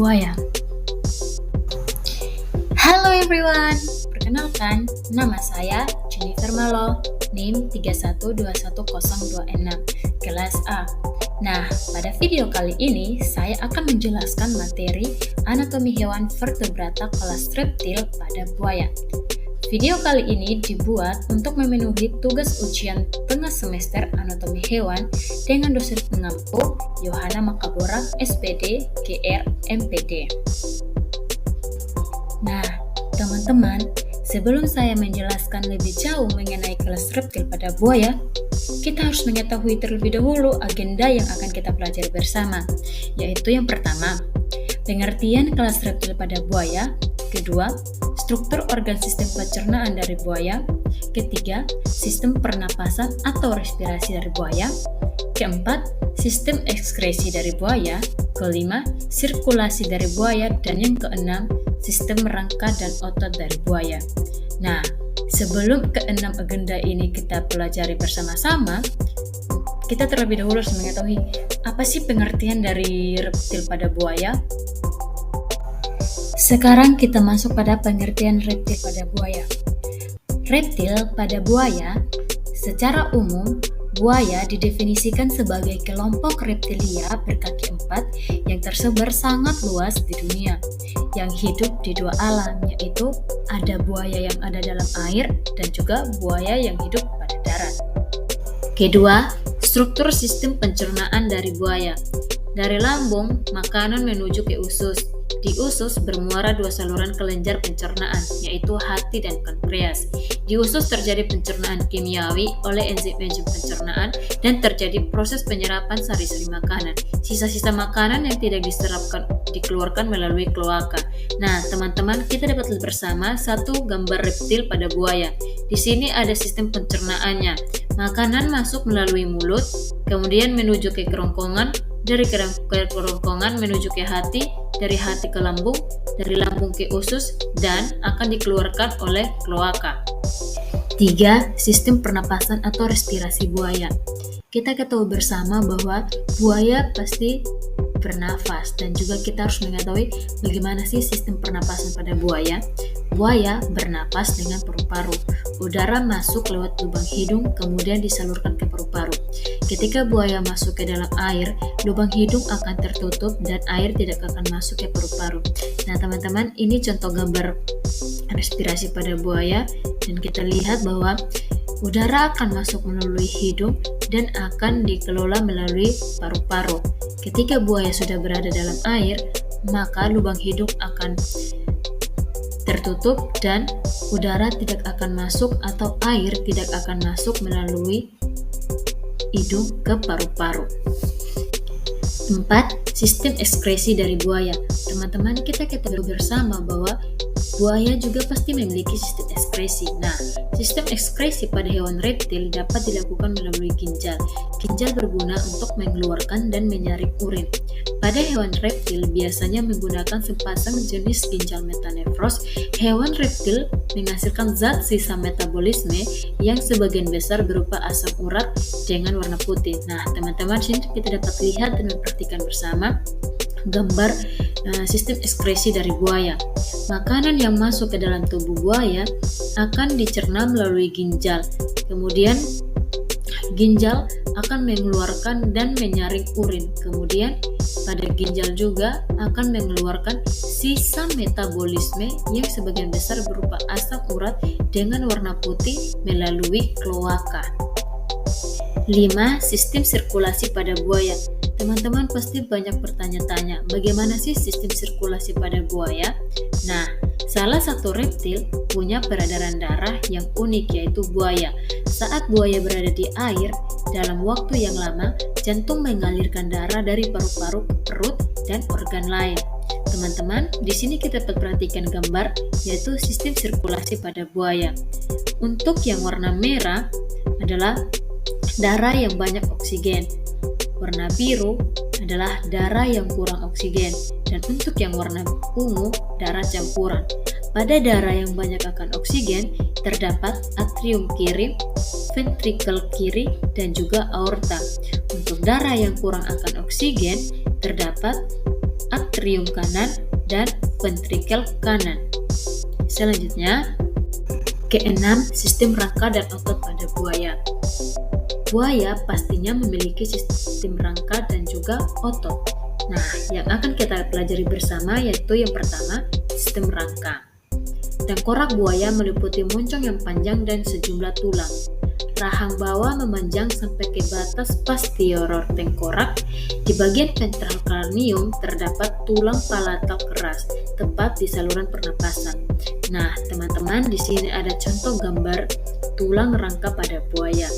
buaya. Halo everyone, perkenalkan nama saya Jennifer Malo, NIM 3121026, kelas A. Nah, pada video kali ini saya akan menjelaskan materi anatomi hewan vertebrata kelas reptil pada buaya. Video kali ini dibuat untuk memenuhi tugas ujian tengah semester anatomi hewan dengan dosen pengampu Yohana Makabora, SPD, GR, MPD. Nah, teman-teman, sebelum saya menjelaskan lebih jauh mengenai kelas reptil pada buaya, kita harus mengetahui terlebih dahulu agenda yang akan kita pelajari bersama, yaitu yang pertama, pengertian kelas reptil pada buaya, kedua, struktur organ sistem pencernaan dari buaya, ketiga, sistem pernapasan atau respirasi dari buaya, keempat, sistem ekskresi dari buaya, kelima, sirkulasi dari buaya, dan yang keenam, sistem rangka dan otot dari buaya. Nah, sebelum keenam agenda ini kita pelajari bersama-sama, kita terlebih dahulu harus mengetahui apa sih pengertian dari reptil pada buaya. Sekarang kita masuk pada pengertian reptil pada buaya. Reptil pada buaya, secara umum, buaya didefinisikan sebagai kelompok reptilia berkaki empat yang tersebar sangat luas di dunia, yang hidup di dua alam, yaitu ada buaya yang ada dalam air dan juga buaya yang hidup pada darat. Kedua, struktur sistem pencernaan dari buaya. Dari lambung, makanan menuju ke usus. Di usus bermuara dua saluran kelenjar pencernaan, yaitu hati dan pankreas. Di usus terjadi pencernaan kimiawi oleh enzim-enzim pencernaan dan terjadi proses penyerapan sari-sari makanan. Sisa-sisa makanan yang tidak diserapkan dikeluarkan melalui kloaka. Nah, teman-teman, kita dapat lihat bersama satu gambar reptil pada buaya. Di sini ada sistem pencernaannya. Makanan masuk melalui mulut, kemudian menuju ke kerongkongan, dari kerongkongan menuju ke hati, dari hati ke lambung, dari lambung ke usus, dan akan dikeluarkan oleh kloaka. 3. Sistem pernapasan atau respirasi buaya. Kita ketahui bersama bahwa buaya pasti bernafas, dan juga kita harus mengetahui bagaimana sih sistem pernapasan pada buaya. Buaya bernapas dengan paru-paru. Udara masuk lewat lubang hidung, kemudian disalurkan ke paru-paru. Ketika buaya masuk ke dalam air, lubang hidung akan tertutup dan air tidak akan masuk ke paru-paru. Nah, teman-teman, ini contoh gambar respirasi pada buaya, dan kita lihat bahwa udara akan masuk melalui hidung dan akan dikelola melalui paru-paru. Ketika buaya sudah berada dalam air, maka lubang hidung akan tertutup dan udara tidak akan masuk atau air tidak akan masuk melalui hidung ke paru-paru. 4. Sistem ekskresi dari buaya. Teman-teman, kita ketahui bersama bahwa buaya juga pasti memiliki sistem ekskresi. Nah, sistem ekskresi pada hewan reptil dapat dilakukan melalui ginjal. Ginjal berguna untuk mengeluarkan dan menyaring urin. Pada hewan reptil biasanya menggunakan sepasang jenis ginjal metanefros. Hewan reptil menghasilkan zat sisa metabolisme yang sebagian besar berupa asam urat dengan warna putih. Nah, teman-teman, sini kita dapat lihat dan perhatikan bersama gambar sistem ekskresi dari buaya. Makanan yang masuk ke dalam tubuh buaya akan dicerna melalui ginjal. Kemudian ginjal akan mengeluarkan dan menyaring urin. Kemudian pada ginjal juga akan mengeluarkan sisa metabolisme yang sebagian besar berupa asam urat dengan warna putih melalui kloaka. 5. Sistem sirkulasi pada buaya. Teman-teman pasti banyak bertanya-tanya, bagaimana sih sistem sirkulasi pada buaya? Nah, salah satu reptil punya peredaran darah yang unik, yaitu buaya. Saat buaya berada di air, dalam waktu yang lama, jantung mengalirkan darah dari paru-paru ke perut dan organ lain. Teman-teman, di sini kita dapat perhatikan gambar, yaitu sistem sirkulasi pada buaya. Untuk yang warna merah adalah darah yang banyak oksigen. Warna biru adalah darah yang kurang oksigen, dan untuk yang warna ungu, darah campuran. Pada darah yang banyak akan oksigen, terdapat atrium kiri, ventrikel kiri, dan juga aorta. Untuk darah yang kurang akan oksigen, terdapat atrium kanan, dan ventrikel kanan. Selanjutnya, keenam, sistem rangka dan otot pada buaya. Buaya pastinya memiliki sistem rangka dan juga otot. Nah, yang akan kita pelajari bersama yaitu yang pertama, sistem rangka. Tengkorak buaya meliputi moncong yang panjang dan sejumlah tulang. Rahang bawah memanjang sampai ke batas posterior tengkorak. Di bagian ventral kranium terdapat tulang palatal keras, tepat di saluran pernapasan. Nah, teman-teman, di sini ada contoh gambar tulang rangka pada buaya.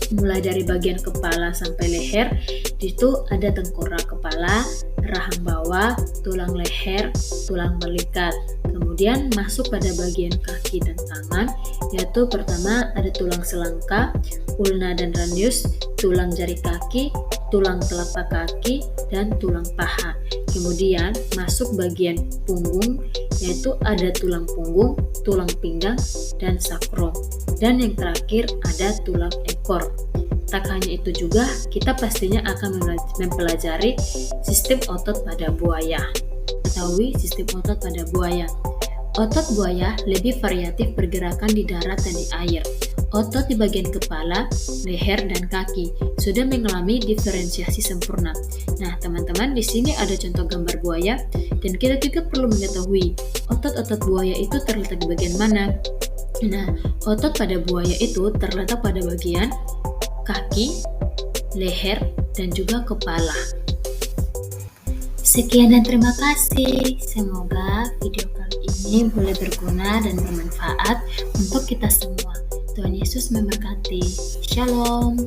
Mulai dari bagian kepala sampai leher, itu ada tengkorak kepala, rahang bawah, tulang leher, tulang belikat. Kemudian masuk pada bagian kaki dan tangan, yaitu pertama ada tulang selangka, ulna dan radius, tulang jari kaki, tulang telapak kaki, dan tulang paha. Kemudian masuk bagian punggung, yaitu ada tulang punggung, tulang pinggang, dan sakrum. Dan yang terakhir ada tulang ekor. Tak hanya itu juga, kita pastinya akan mempelajari sistem otot pada buaya. Ketahui sistem otot pada buaya. Otot buaya lebih variatif pergerakan di darat dan di air. Otot di bagian kepala, leher, dan kaki sudah mengalami diferensiasi sempurna. Nah, teman-teman, di sini ada contoh gambar buaya, dan kita juga perlu mengetahui otot-otot buaya itu terletak di bagian mana. Nah, otot pada buaya itu terletak pada bagian kaki, leher, dan juga kepala. Sekian dan terima kasih. Semoga video kali ini boleh berguna dan bermanfaat untuk kita semua. Tuhan Yesus memberkati. Shalom.